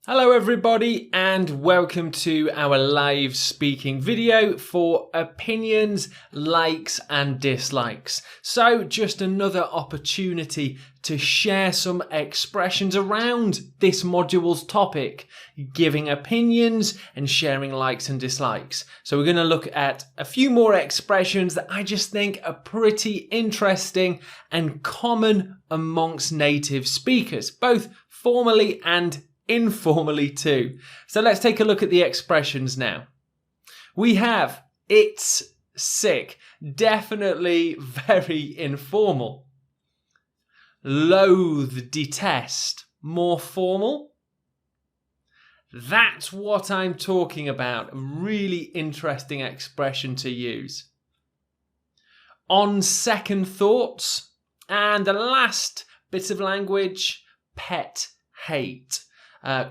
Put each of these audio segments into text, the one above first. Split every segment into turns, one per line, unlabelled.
Hello everybody and welcome to our live speaking video for opinions, likes and dislikes. So just another opportunity to share some expressions around this module's topic, giving opinions and sharing likes and dislikes. So we're going to look at a few more expressions that I just think are pretty interesting and common amongst native speakers, both formally and informally too. So let's take a look at the expressions now. We have "it's sick," definitely very informal. Loathe, detest, more formal. That's what I'm talking about. A really interesting expression to use. On second thoughts. And the last bit of language, pet hate.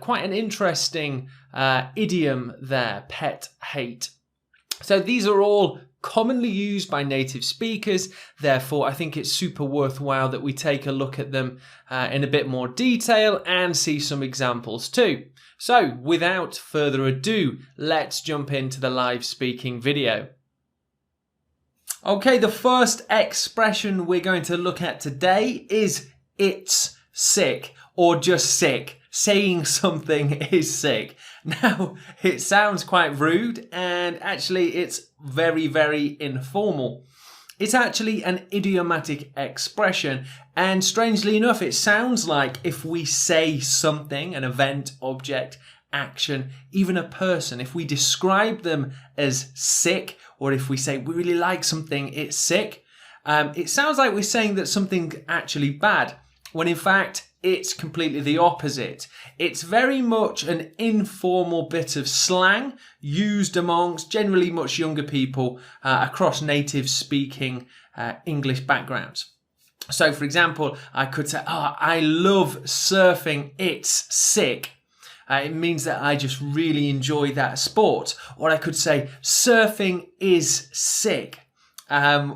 Quite an interesting idiom there, pet hate. So these are all commonly used by native speakers. Therefore, I think it's super worthwhile that we take a look at them in a bit more detail and see some examples too. So without further ado, let's jump into the live speaking video. Okay, the first expression we're going to look at today is "it's sick" or just sick. Saying something is sick. Now, it sounds quite rude and actually it's very, very informal. It's actually an idiomatic expression and strangely enough, it sounds like if we say something, an event, object, action, even a person, if we describe them as sick or if we say we really like something, it's sick, it sounds like we're saying that something's actually bad, when in fact, it's completely the opposite. It's very much an informal bit of slang used amongst generally much younger people across native speaking English backgrounds. So for example, I could say, "Oh, I love surfing, it's sick." It means that I just really enjoy that sport. Or I could say, "Surfing is sick."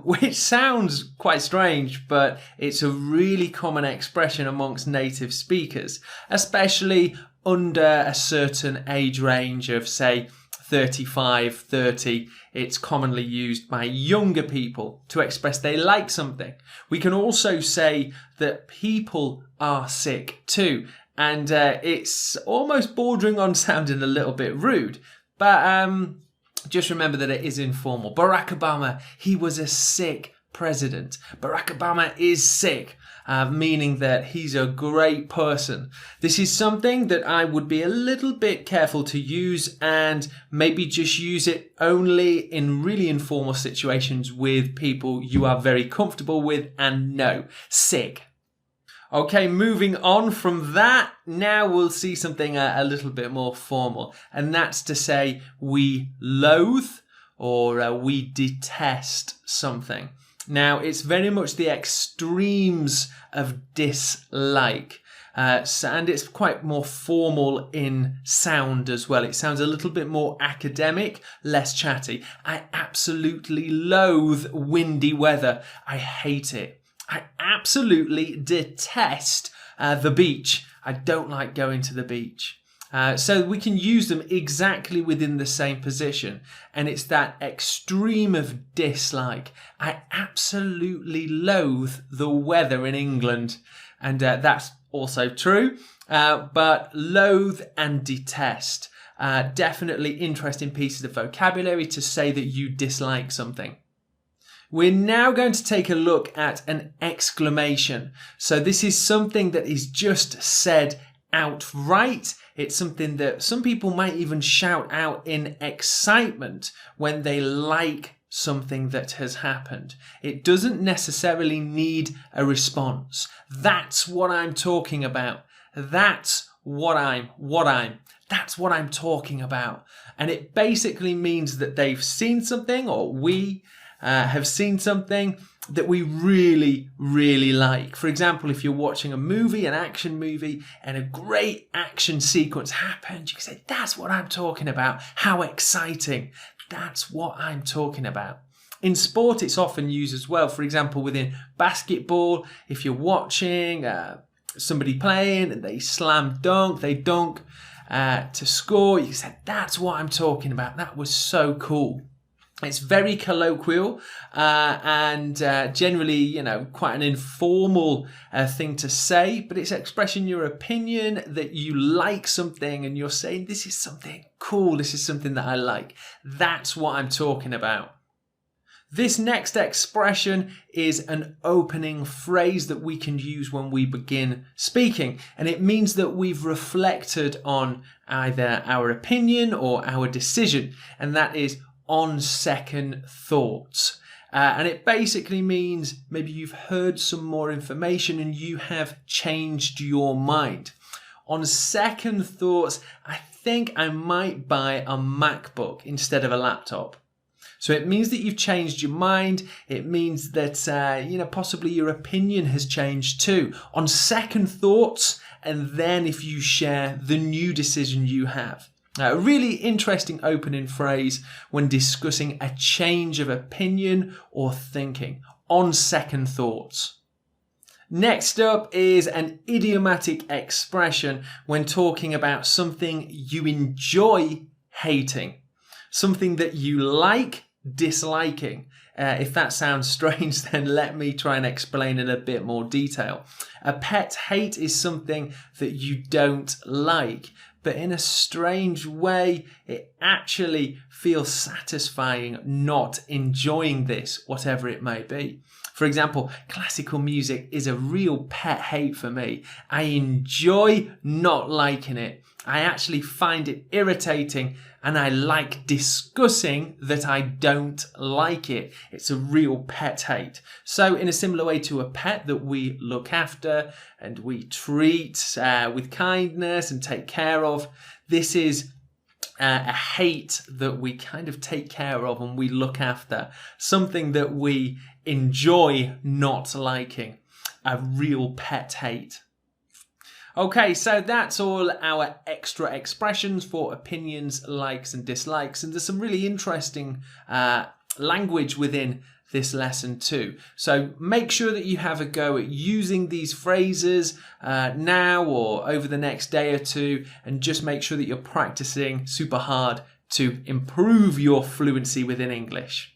Which sounds quite strange, but it's a really common expression amongst native speakers, especially under a certain age range of, say, 35, 30. It's commonly used by younger people to express they like something. We can also say that people are sick too, and it's almost bordering on sounding a little bit rude, but just remember that it is informal. Barack Obama, he was a sick president. Barack Obama is sick, meaning that he's a great person. This is something that I would be a little bit careful to use and maybe just use it only in really informal situations with people you are very comfortable with and know. Sick. Okay, moving on from that, now we'll see something a little bit more formal, and that's to say we loathe or we detest something. Now, it's very much the extremes of dislike, and it's quite more formal in sound as well. It sounds a little bit more academic, less chatty. I absolutely loathe windy weather. I hate it. I absolutely detest the beach. I don't like going to the beach. So we can use them exactly within the same position. And it's that extreme of dislike. I absolutely loathe the weather in England. And that's also true. But loathe and detest. Definitely interesting pieces of vocabulary to say that you dislike something. We're now going to take a look at an exclamation. So this is something that is just said outright. It's something that some people might even shout out in excitement when they like something that has happened. It doesn't necessarily need a response. That's what I'm talking about. That's what I'm talking about. And it basically means that they've seen something, or we have seen something that we really, really like. For example, if you're watching a movie, an action movie, and a great action sequence happens, you can say, "That's what I'm talking about. How exciting. That's what I'm talking about." In sport, it's often used as well. For example, within basketball, if you're watching somebody playing and they slam dunk, they dunk, to score, you said, that's what I'm talking about. That was so cool. It's very colloquial and generally, quite an informal thing to say, but it's expressing your opinion that you like something and you're saying, this is something cool, this is something that I like. That's what I'm talking about. This next expression is an opening phrase that we can use when we begin speaking, and it means that we've reflected on either our opinion or our decision, and that is on second thoughts. And it basically means maybe you've heard some more information and you have changed your mind. On second thoughts, I think I might buy a MacBook instead of a laptop. So it means that you've changed your mind. It means that, possibly your opinion has changed too. On second thoughts, and then if you share the new decision you have. A really interesting opening phrase when discussing a change of opinion or thinking. On second thoughts. Next up is an idiomatic expression when talking about something you enjoy hating. Something that you like disliking. If that sounds strange, then let me try and explain in a bit more detail. A pet hate is something that you don't like, but in a strange way, it actually feels satisfying not enjoying this, whatever it may be. For example, classical music is a real pet hate for me. I enjoy not liking it. I actually find it irritating and I like discussing that I don't like it. It's a real pet hate. So in a similar way to a pet that we look after and we treat with kindness and take care of, this is a hate that we kind of take care of and we look after. Something that we enjoy not liking. A real pet hate. Okay, so that's all our extra expressions for opinions, likes and dislikes. And there's some really interesting language within this lesson too. So make sure that you have a go at using these phrases now or over the next day or two, and just make sure that you're practicing super hard to improve your fluency within English.